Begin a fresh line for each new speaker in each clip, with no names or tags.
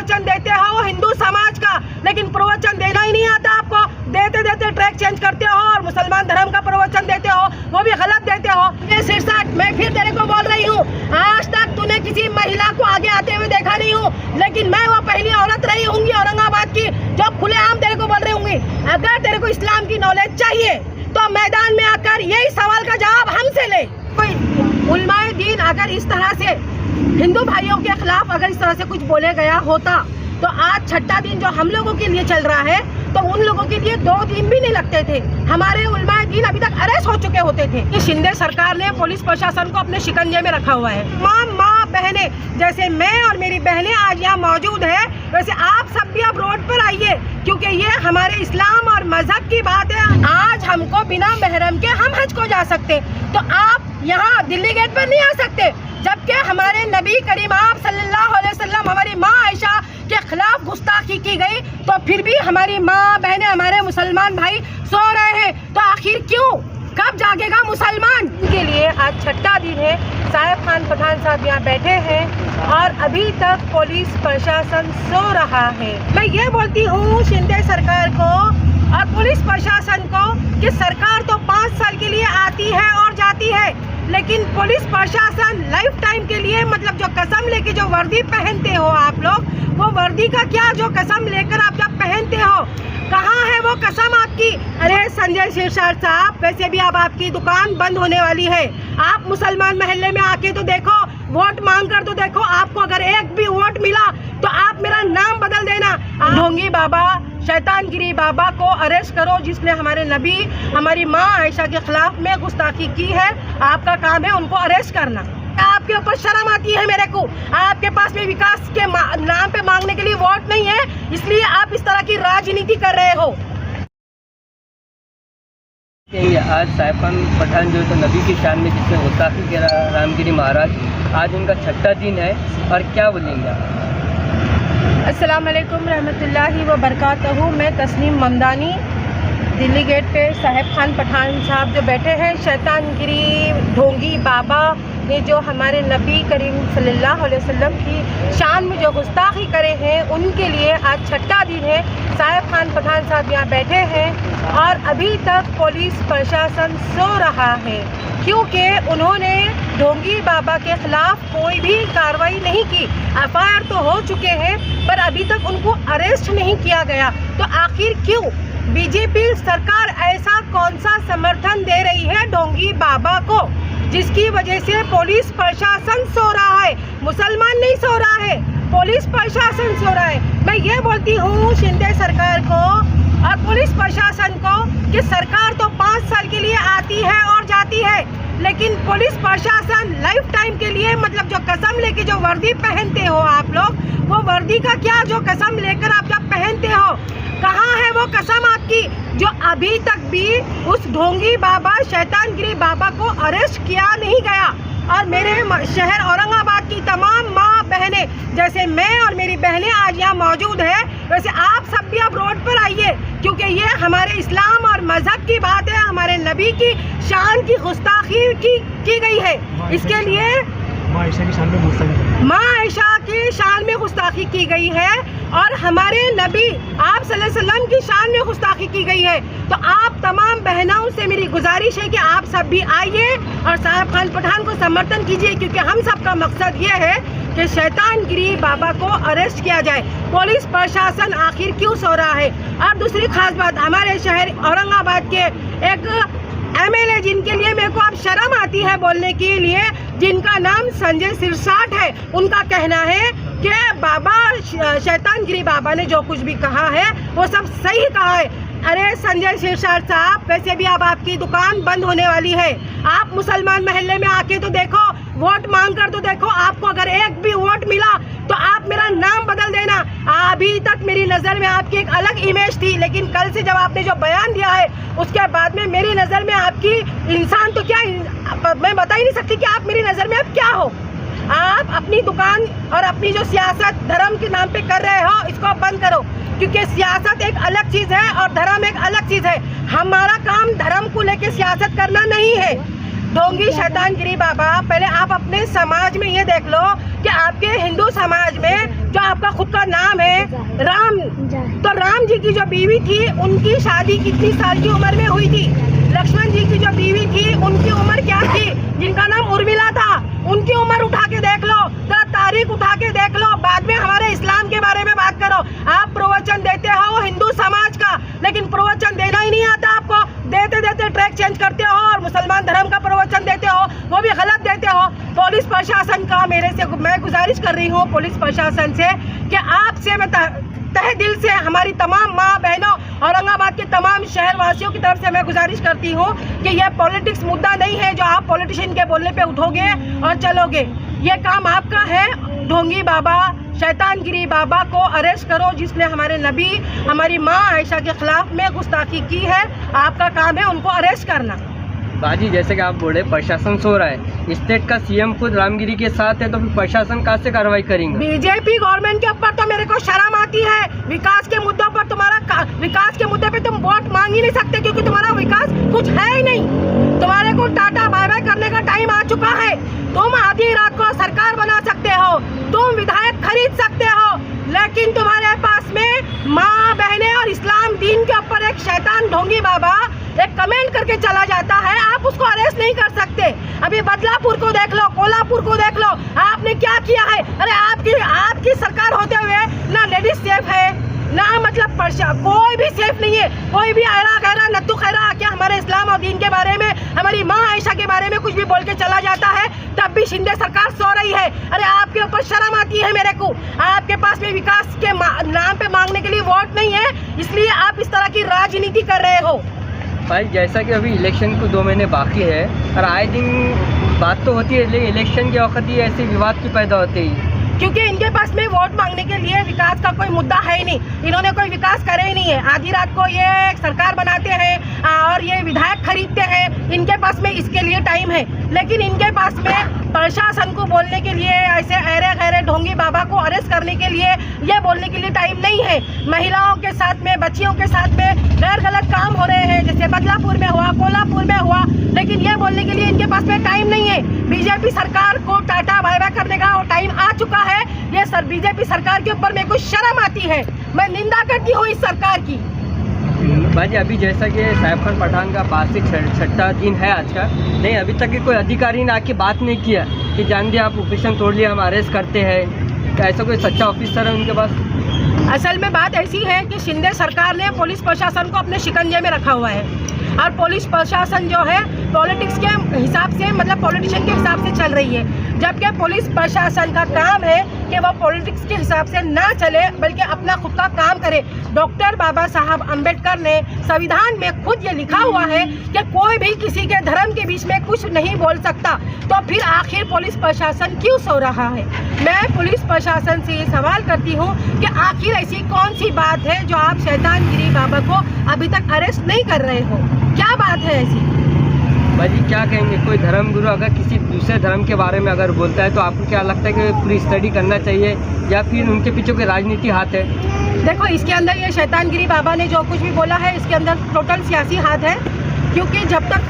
प्रवचन देते हो हिंदू समाज का, लेकिन प्रवचन देना ही नहीं आता आपको। देते देते ट्रैक चेंज करते हो और मुसलमान धर्म का प्रवचन देते हो, वो भी गलत देते हो। ये सिरसाट, मैं फिर तेरे को बोल रही हूँ, आज तक तूने किसी महिला को आगे आते हुए देखा नहीं हूँ, लेकिन मैं वो पहली औरत रही होंगी औरंगाबाद की जो खुलेआम तेरे को बोल रही होंगी। अगर तेरे को इस्लाम की नॉलेज चाहिए तो मैदान में आकर यही सवाल का जवाब हमसे ले। कोई उलमाए दीन अगर इस तरह से हिंदू भाइयों के खिलाफ अगर इस तरह से कुछ बोले गया होता तो आज छठा दिन जो हम लोगों के लिए चल रहा है तो उन लोगों के लिए 2 दिन भी नहीं लगते थे। हमारे उलमाए दीन अभी तक अरेस्ट हो चुके होते थे। ये शिंदे सरकार ने पुलिस प्रशासन को अपने शिकंजे में रखा हुआ है। माँ बहनें, जैसे मैं और मेरी बहनें आज यहाँ मौजूद है, वैसे आप सब भी अब रोड पर आइए, क्योंकि ये हमारे इस्लाम और मजहब की बात है। आज हमको बिना महरम के हम हज को जा सकते, तो आप यहाँ दिल्ली गेट पर नहीं आ सकते। जबकि हमारे नबी करीम आप सल्लल्लाहु अलैहि वसल्लम, हमारी माँ आयशा के खिलाफ गुस्ताखी की गई, तो फिर भी हमारी माँ बहनें, हमारे मुसलमान भाई सो रहे हैं। तो आखिर क्यों, कब जागेगा मुसलमान? के लिए आज छठा दिन है। साहेब खान पठान साहब यहाँ बैठे हैं और अभी तक पुलिस प्रशासन सो रहा है। मैं ये बोलती हूँ शिंदे सरकार को और पुलिस प्रशासन को कि सरकार तो 5 साल के लिए आती है और जाती है, लेकिन पुलिस प्रशासन लाइफ टाइम के लिए, मतलब जो कसम लेके जो वर्दी पहनते हो आप लोग, वो वर्दी का क्या, जो कसम लेकर आप जब पहनते हो, कहाँ है वो कसम आपकी? अरे संजय सिरसाट साहब, वैसे भी अब आपकी दुकान बंद होने वाली है। आप मुसलमान महल्ले में आके तो देखो, वोट मांग कर तो देखो, आपको अगर एक भी वोट मिला तो आप मेरा नाम बदल देना। ढोंगी बाबा, शैतानगिरी बाबा को अरेस्ट करो, जिसने हमारे नबी, हमारी माँ आयशा के खिलाफ में गुस्ताखी की है। आपका काम है उनको अरेस्ट करना। आपके ऊपर शर्म आती है मेरे को? आपके पास में विकास के नाम पे मांगने के लिए वोट नहीं है, इसलिए आप इस तरह की राजनीति कर रहे हो।
आज साहेब खान पठान जो है तो नबी की शान में जिसने गुस्ताखी किया रामगिरी महाराज, आज उनका छठा दिन है, और क्या बोलेंगे आप?
अस्सलाम वालेकुम रहमतुल्लाहि व बरकातहू। मैं तस्नीम ममदानी, दिल्ली गेट पे साहेब खान पठान साहब जो बैठे हैं, शैतानगिरी ढोंगी बाबा ने जो हमारे नबी करीम सल्लल्लाहु अलैहि वसल्लम की शान में जो गुस्ताखी करे हैं, उनके लिए आज छठा दिन है। साहेब खान पठान साहब यहाँ बैठे हैं और अभी तक पुलिस प्रशासन सो रहा है, क्योंकि उन्होंने ढोंगी बाबा के खिलाफ कोई भी कार्रवाई नहीं की। एफआईआर तो हो चुके हैं पर अभी तक उनको अरेस्ट नहीं किया गया। तो आखिर क्यों बीजेपी सरकार ऐसा कौन सा समर्थन दे रही है ढोंगी बाबा को, जिसकी वजह से पुलिस प्रशासन सो रहा है? मुसलमान नहीं सो रहा है, पुलिस प्रशासन सो रहा है। मैं ये बोलती हूँ शिंदे सरकार को और पुलिस प्रशासन को कि सरकार तो 5 साल के लिए आती है और जाती है, लेकिन पुलिस प्रशासन लाइफ टाइम के लिए, मतलब जो कसम लेके जो वर्दी पहनते हो आप लोग, वो वर्दी का क्या, जो कसम लेकर आप जब पहनते हो, कहाँ है वो कसम आपकी, जो अभी तक भी उस ढोंगी बाबा, शैतानगिरी बाबा को अरेस्ट किया नहीं गया? और मेरे शहर औरंगाबाद की तमाम माँ बहनें, जैसे मैं और मेरी बहनें आज यहाँ मौजूद है, वैसे आप सब भी अब रोड पर आइए, क्योंकि ये हमारे इस्लाम और मजहब की बात है। हमारे नबी की शान की गुस्ताखी की गई है। इसके लिए माँ आयशा की शान में गुस्ताखी की गई है और हमारे नबी आप सल्लल्लाहु अलैहि वसल्लम की शान में गुस्ताखी की गई है। तो आप तमाम बहनों से मेरी गुजारिश है कि आप सब भी आइए और साहेब खान पठान को समर्थन कीजिए, क्योंकि हम सब का मकसद ये है कि शैतानगिरी बाबा को अरेस्ट किया जाए। पुलिस प्रशासन आखिर क्यों सो रहा है? और दूसरी खास बात, हमारे शहर औरंगाबाद के एक एमएलए, जिनके लिए मेरे को अब शर्म आती है बोलने के लिए, जिनका नाम संजय सिरसाट है, उनका कहना है कि बाबा शैतानगिरी बाबा ने जो कुछ भी कहा है वो सब सही कहा है। अरे संजय सिरसाट साहब, वैसे भी अब आपकी दुकान बंद होने वाली है। आप मुसलमान महल्ले में आके तो देखो, वोट मांग कर तो देखो, आपको अगर एक भी वोट मिला तो आप मेरा नाम बदल देना। अभी तक मेरी नज़र में आपकी एक अलग इमेज थी, लेकिन कल से जब आपने जो बयान दिया है उसके बाद में मेरी नज़र में आपकी इंसान तो क्या, मैं बता ही नहीं सकती कि आप मेरी नज़र में अब क्या हो। आप अपनी दुकान और अपनी जो सियासत धर्म के नाम पे कर रहे हो, इसको बंद करो, क्योंकि सियासत एक अलग चीज़ है और धर्म एक अलग चीज़ है। हमारा काम धर्म को लेके सियासत करना नहीं है। ढोंगी शैतानगिरी बाबा, पहले आप अपने समाज में ये देख लो कि आपके हिंदू समाज में जो आपका खुद का नाम है राम। तो राम जी की जो बीवी थी उनकी शादी कितनी साल की उम्र में हुई थी? लक्ष्मण जी की जो बीवी थी उनकी उम्र क्या थी? जिनका नाम उर्मिला था, उनकी उम्र उठा के देख लो, तो तारीख उठा के देख लो, बाद में हमारे इस्लाम के बारे में बात करो। आप प्रवचन देते हो हिंदू समाज का, लेकिन प्रवचन देना ही नहीं आता आपको। देते देते ट्रैक चेंज करते हो और मुसलमान धर्म का प्रवचन देते हो, वो भी गलत देते हो। पुलिस प्रशासन का मैं गुजारिश कर रही हूँ पुलिस प्रशासन से कि आपसे मैं तहे दिल से हमारी तमाम माँ बहनों औरंगाबाद के तमाम शहर वासियों की तरफ से मैं गुजारिश करती हूँ कि यह पॉलिटिक्स मुद्दा नहीं है जो आप पॉलिटिशियन के बोलने पे उठोगे और चलोगे। ये काम आपका है। ढोंगी बाबा, शैतानगिरी बाबा को अरेस्ट करो, जिसने हमारे नबी, हमारी माँ आयशा के खिलाफ में गुस्ताखी की है। आपका काम है उनको अरेस्ट करना।
बाजी, जैसे कि आप बोले प्रशासन सो रहा है, स्टेट का सीएम खुद रामगिरी के साथ है, तो फिर प्रशासन कहाँ से कार्रवाई करेंगे?
बीजेपी गवर्नमेंट के ऊपर तो मेरे को शर्म आती है। विकास के मुद्दों पर विकास के मुद्दे पे तुम वोट मांग ही नहीं सकते, क्योंकि तुम्हारा विकास कुछ है ही नहीं। तुम्हारे को टाटा बाय बाय करने का टाइम आ चुका है। तुम आधी रात को सरकार बना सकते हो, तुम विधायक खरीद सकते हो, लेकिन तुम्हारे पास में माँ बहनें और इस्लाम दीन के ऊपर एक शैतान ढोंगी बाबा एक कमेंट करके चला जाता है, आप उसको अरेस्ट नहीं कर सकते। अभी बदलापुर को देख लो, कोल्हापुर को देख लो, आपने क्या किया है। अरे आपकी सरकार होते हुए ना लेडीज सेफ है, ना मतलब कोई भी सेफ नहीं है। कोई भी आयरा गैरा नत्तू खैरा आके हमारे इस्लाम और दीन के बारे में, हमारी माँ आयशा के बारे में कुछ भी बोल के चला जाता है, तब भी शिंदे सरकार सो रही है। अरे आपके ऊपर शर्म आती है मेरे को। आपके पास में विकास के नाम पे मांगने के लिए वोट नहीं है, इसलिए आप इस तरह की राजनीति कर रहे हो।
भाई, जैसा कि अभी इलेक्शन को 2 महीने बाकी है और आए दिन बात तो होती है, लेकिन इलेक्शन के वक्त ही ऐसे विवाद क्यों पैदा होते हैं?
क्योंकि इनके पास में वोट मांगने के लिए विकास का कोई मुद्दा है ही नहीं। इन्होंने कोई विकास करे ही नहीं है। आधी रात को ये सरकार बनाते हैं और ये विधायक खरीदते हैं। इनके पास में इसके लिए टाइम है, लेकिन इनके पास में प्रशासन को बोलने के लिए, ऐसे ऐरे गैरे ढोंगी बाबा को अरेस्ट करने के लिए, ये बोलने के लिए टाइम नहीं है। महिलाओं के साथ में, बच्चियों के साथ में गैर गलत काम हो रहे हैं, जैसे बदलापुर में हुआ, कोल्हापुर में हुआ, लेकिन ये बोलने के लिए इनके पास में टाइम नहीं है। बीजेपी सरकार को टाटा बाय बाय करने का टाइम आ चुका है। ये सर बीजेपी सरकार के ऊपर मेरे को शर्म आती है। मैं निंदा करती हूँ इस सरकार की।
भाजी, अभी जैसा कि साहिब खान पठान का 5 से 6 दिन है आज का, नहीं अभी तक कोई अधिकारी ने आके बात नहीं किया कि जान दिया आप ऑपरेशन तोड़ लिया, हम अरेस्ट करते हैं। ऐसा कोई सच्चा ऑफिसर है उनके पास?
असल में बात ऐसी है कि शिंदे सरकार ने पुलिस प्रशासन को अपने शिकंजे में रखा हुआ है, और पुलिस प्रशासन जो है पॉलिटिक्स के हिसाब से, मतलब पॉलिटिशियन के हिसाब से चल रही है। जबकि पुलिस प्रशासन का काम है कि वो पॉलिटिक्स के हिसाब से ना चले, बल्कि अपना खुद का काम करे। डॉक्टर बाबा साहब अम्बेडकर ने संविधान में खुद ये लिखा हुआ है कि कोई भी किसी के धर्म के बीच में कुछ नहीं बोल सकता, तो फिर आखिर पुलिस प्रशासन क्यों सो रहा है? मैं पुलिस प्रशासन से ये सवाल करती हूँ कि आखिर ऐसी कौन सी बात है जो आप शैतानगिरी बाबा को अभी तक अरेस्ट नहीं कर रहे हो? क्या बात है ऐसी?
भाजी, क्या कहेंगे? कोई धर्म गुरु अगर किसी दूसरे धर्म के बारे में अगर बोलता है तो आपको क्या लगता है कि पूरी स्टडी करना चाहिए, या फिर उनके पीछे कोई राजनीति हाथ है?
देखो, इसके अंदर ये शैतानगिरी बाबा ने जो कुछ भी बोला है, इसके अंदर टोटल सियासी हाथ है। क्योंकि जब तक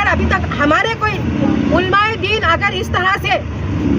अभी तक हमारे कोई उलमाए दीन अगर इस तरह से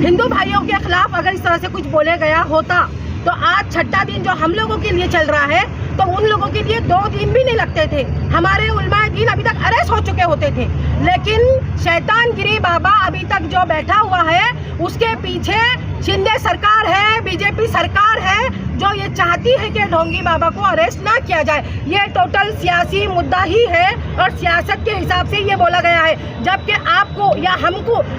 हिंदू भाइयों के खिलाफ अगर इस तरह से कुछ बोले गया होता, तो आज 6ठा दिन जो हम लोगों के लिए चल रहा है, तो उन लोगों के लिए 2 दिन भी नहीं लगते थे। हमारे उलमाए दीन अभी तक अरेस्ट हो चुके होते थे। लेकिन शैतानगिरी बाबा अभी तक जो बैठा हुआ है, उसके पीछे शिंदे सरकार है, बीजेपी सरकार है, जो ये चाहती है कि ढोंगी बाबा को अरेस्ट ना किया जाए। ये टोटल सियासी मुद्दा ही है और सियासत के हिसाब से ये बोला गया है। जबकि आपको या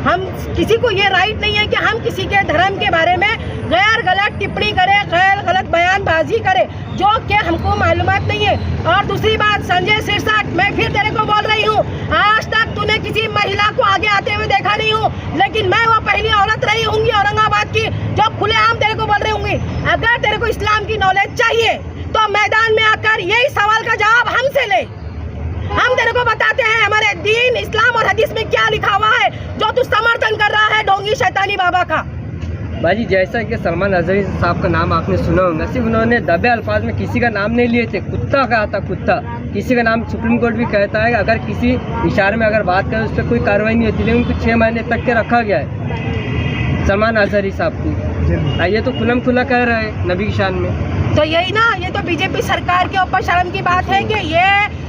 हम किसी को ये राइट नहीं है कि हम किसी के धर्म के बारे में गैर गलत टिप्पणी करें, गैर गलत बयानबाजी करें, जो कि हमको मालूमात नहीं है। और दूसरी बात, संजय सिरसाट, मैं फिर तेरे को बोल रही हूँ, आज तक तूने किसी महिला को आगे आते हुए देखा नहीं हूँ, लेकिन मैं वो पहली औरत रही होंगी औरंगाबाद की जो खुलेआम तेरे को बोल रही होंगी। अगर तेरे को इस्लाम की नॉलेज चाहिए तो मैदान में आकर यही सवाल का जवाब हमसे ले। हम तेरे को बताते हैं हमारे दीन, इस्लाम और हदीस में क्या लिखा हुआ है, जो तू समर्थन कर रहा है ढोंगी शैतानी बाबा का।
भाजी, जैसा कि सलमान अजहरी साहब का नाम आपने सुना होगा, सिर्फ उन्होंने दबे अल्फाज में किसी का नाम नहीं लिए थे, कुत्ता कहा था, कुत्ता। किसी का नाम सुप्रीम कोर्ट भी कहता है कि अगर किसी इशारे में अगर बात करें उस पर कोई कार्रवाई नहीं होती, लेकिन उनको 6 महीने तक के रखा गया है। सलमान अजहरी साहब की। ये तो खुलम खुला कह रहे हैं नबी की शान में।
तो यही ना, ये तो बीजेपी सरकार के ऊपर शर्म की बात है कि ये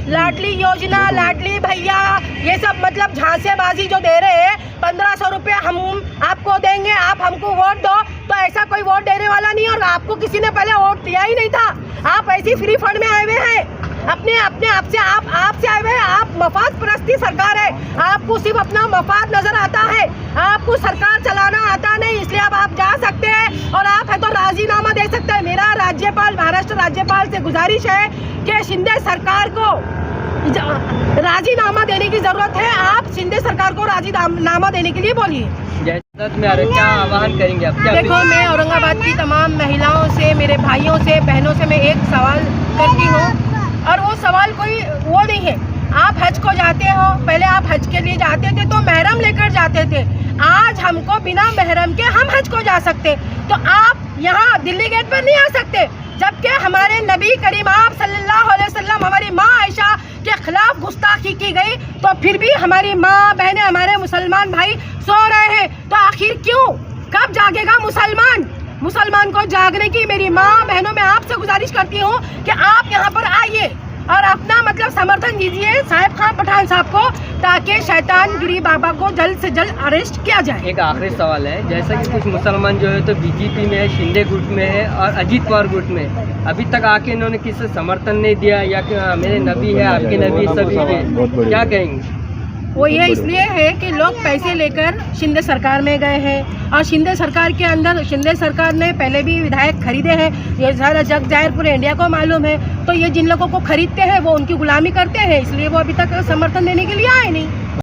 लाडली योजना, लाडली भैया, ये सब मतलब झांसेबाजी जो दे रहे हैं, 1500 रुपये हम आपको देंगे, आप हमको वोट दो, तो ऐसा कोई वोट देने वाला नहीं। और आपको किसी ने पहले वोट दिया ही नहीं था, आप ऐसी फ्री फंड में आए हुए हैं, अपने आपसे आपसे आए हुए हैं। आप मफाद परस्ती सरकार है, आपको सिर्फ अपना मफाद नजर आता है, आपको सरकार चलाना आता नहीं, इसलिए अब आप जा सकते हैं और आप है तो राजीनामा दे सकते हैं। मेरा राज्यपाल, महाराष्ट्र राज्यपाल से गुजारिश है कि शिंदे सरकार को राजीनामा देने की जरूरत है। आप शिंदे सरकार को राजीनामा देने के लिए बोलिए।
जयदाद में क्या आह्वान करेंगे आप? क्या
देखो, मैं औरंगाबाद की तमाम महिलाओं से, मेरे भाइयों से, बहनों से मैं एक सवाल करती हूँ, और वो सवाल कोई वो नहीं है। आप हज को जाते हो, पहले आप हज के लिए जाते थे तो महरम लेकर जाते थे, आज हमको बिना महरम के हम हज को जा सकते, तो आप यहाँ दिल्ली गेट पर नहीं आ सकते। जबकि हमारे नबी करीम आप सल्लल्लाहु अलैहि वसल्लम, हमारी माँ आयशा के खिलाफ गुस्ताखी की गई, तो फिर भी हमारी माँ बहनें, हमारे मुसलमान भाई सो रहे हैं। तो आखिर क्यों, कब जागेगा मुसलमान को जागने की मेरी माँ बहनों में आपसे गुजारिश करती हूँ कि आप यहाँ पर आइए और अपना मतलब समर्थन दीजिए साहिब खान पठान साहब को, ताकि शैतान गिरी बाबा को जल्द से जल्द अरेस्ट किया जाए।
एक आखिरी सवाल है, जैसा कि कुछ मुसलमान जो है तो बीजेपी में है, शिंदे गुट में है और अजीत पवार गुट में, अभी तक आके इन्होंने किसी समर्थन नहीं दिया, या कि मेरे नबी है, आपके नबी सभी है, क्या कहेंगे?
वो ये इसलिए है कि लोग पैसे लेकर शिंदे सरकार में गए हैं, और शिंदे सरकार के अंदर शिंदे सरकार ने पहले भी विधायक खरीदे हैं, ये सारा जग जाहिर पूरे इंडिया को मालूम है। तो ये जिन लोगों को खरीदते हैं वो उनकी गुलामी करते हैं, इसलिए वो अभी तक समर्थन देने के लिए आए नहीं।